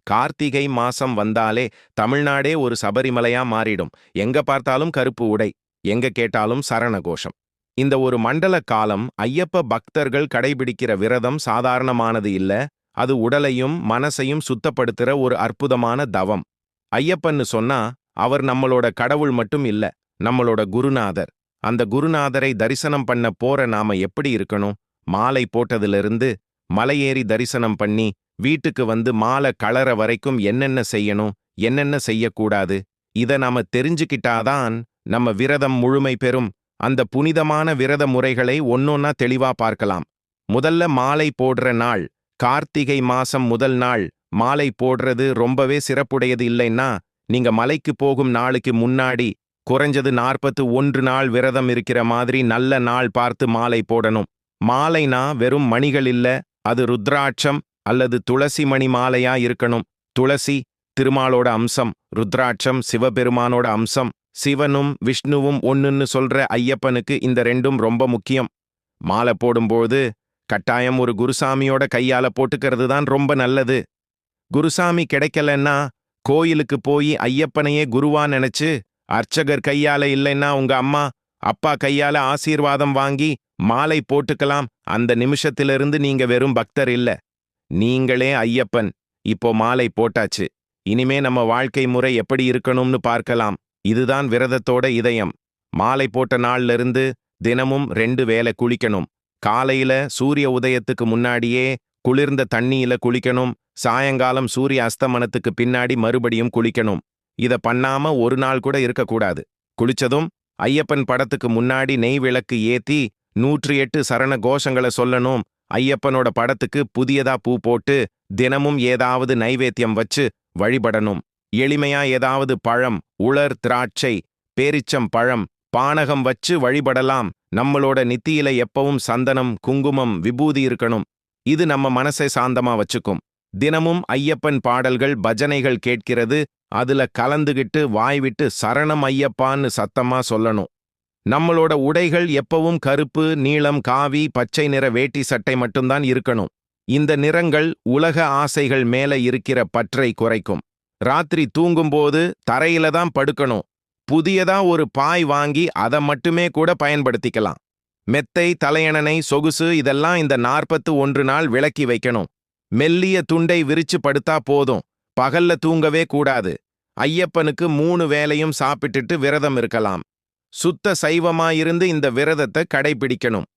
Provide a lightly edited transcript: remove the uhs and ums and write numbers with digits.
கார்த்திகை மாசம் வந்தாலே தமிழ்நாடே ஒரு சபரிமலையா மாறிடும். எங்க பார்த்தாலும் கருப்பு உடை, எங்க கேட்டாலும் சரண கோஷம். இந்த ஒரு மண்டல காலம் ஐயப்ப பக்தர்கள் கடைபிடிக்கிற விரதம் சாதாரணமானது இல்ல. அது உடலையும் மனசையும் சுத்தப்படுத்துற ஒரு அற்புதமான தவம். ஐயப்பன்னு சொன்னா அவர் நம்மளோட கடவுள் மட்டும் இல்ல, நம்மளோட குருநாதர். அந்த குருநாதரை தரிசனம் பண்ண போற நாம எப்படி இருக்கணும்? மாலை போட்டதிலிருந்து மலையேறி தரிசனம் பண்ணி வீட்டுக்கு வந்து மாலை கலர வரைக்கும் என்னென்ன செய்யணும், என்னென்ன செய்யக்கூடாது, இத நாம தெரிஞ்சுக்கிட்டாதான் நம்ம விரதம் முழுமை பெறும். அந்த புனிதமான விரத முறைகளை ஒன்னொன்னா தெளிவா பார்க்கலாம். முதல்ல மாலை போடுற நாள். கார்த்திகை மாசம் முதல் நாள் மாலை போடுறது ரொம்பவே சிறப்புடையது. இல்லைன்னா நீங்க மலைக்கு போகும் நாளுக்கு முன்னாடி குறைஞ்சது 41 நாள் விரதம் இருக்கிற மாதிரி நல்ல நாள் பார்த்து மாலை போடணும். மாலைனா வெறும் மணிகள் இல்ல, அது ருத்ராட்சம் அல்லது துளசி மணி மாலையா இருக்கணும். துளசி திருமாலோட அம்சம், ருத்ராட்சம் சிவபெருமானோட அம்சம். சிவனும் விஷ்ணுவும் ஒன்னுன்னு சொல்ற ஐயப்பனுக்கு இந்த ரெண்டும் ரொம்ப முக்கியம். மாலை போடும்போது கட்டாயம் ஒரு குருசாமியோட கையால போட்டுக்கிறது தான் ரொம்ப நல்லது. குருசாமி கிடைக்கலன்னா கோயிலுக்கு போய் ஐயப்பனையே குருவா நினைச்சு அர்ச்சகர் கையால இல்லைன்னா உங்க அம்மா அப்பா கையால ஆசீர்வாதம் வாங்கி மாலை போட்டுக்கலாம். அந்த நிமிஷத்திலிருந்து நீங்க வெறும் பக்தர் இல்ல, நீங்களே ஐயப்பன். இப்போ மாலை போட்டாச்சு, இனிமே நம்ம வாழ்க்கை முறை எப்படி இருக்கணும்னு பார்க்கலாம். இதுதான் விரதத்தோட இதயம். மாலை போட்ட நாள்ல இருந்து தினமும் 2 வேளை குளிக்கணும். காலையில சூரிய உதயத்துக்கு முன்னாடியே குளிர்ந்த தண்ணியில குளிக்கணும். சாயங்காலம் சூரிய அஸ்தமனத்துக்கு பின்னாடி மறுபடியும் குளிக்கணும். இத பண்ணாம ஒரு நாள் கூட இருக்கக்கூடாது. குளிச்சதும் ஐயப்பன் படத்துக்கு முன்னாடி நெய் விளக்கு ஏத்தி 108 சரண கோஷங்களை சொல்லணும். ஐயப்பனோட படத்துக்கு புதியதா பூ போட்டு தினமும் ஏதாவது நைவேத்தியம் வச்சு வழிபடணும். எளிமையா ஏதாவது பழம், உலர் திராட்சை, பேரிச்சம் பழம், பானகம் வச்சு வழிபடலாம். நம்மளோட நித்தியில எப்பவும் சந்தனம், குங்குமம், விபூதி இருக்கணும். இது நம்ம மனசை சாந்தமா வச்சுக்கும். தினமும் ஐயப்பன் பாடல்கள், பஜனைகள் கேட்கிறது. அதுல கலந்துகிட்டு வாய்விட்டு சரணம் ஐயப்பான்னு சத்தமா சொல்லணும். நம்மளோட உடைகள் எப்பவும் கருப்பு, நீலம், காவி, பச்சை நிற வேட்டி சட்டை மட்டும்தான் இருக்கணும். இந்த நிறங்கள் உலக ஆசைகள் மேல இருக்கிற பற்றை குறைக்கும். ராத்திரி தூங்கும்போது தரையில தான் படுக்கணும். புதியதா ஒரு பாய் வாங்கி அதை மட்டுமே கூட பயன்படுத்திக்கலாம். மெத்தை, தலையணனை, சொகுசு இதெல்லாம் இந்த 41 நாள் விலக்கி வைக்கணும். மெல்லிய துண்டை விரிச்சு படுத்தா போதும். பகல்ல தூங்கவே கூடாது. ஐயப்பனுக்கு 3 வேளையும் சாப்பிட்டுட்டு விரதம் இருக்கலாம். சுத்த சைவமாயிருந்து இந்த விரதத்தை கடைபிடிக்கணும்.